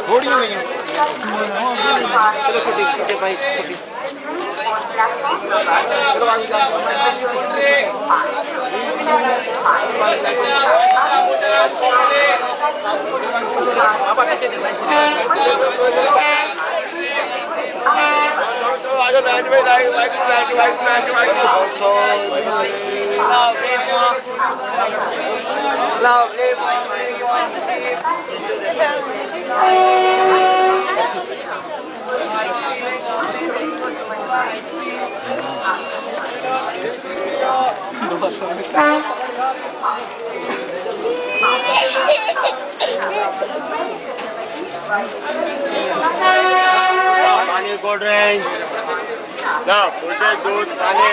थोड़ी नहीं है चलो छोटी छोटे भाई छोटी चलो आगे बाबा पीछे देखना आगे बैठ में lovely पानी कोल्ड ड्रिंक्स ना मुझे दूध पानी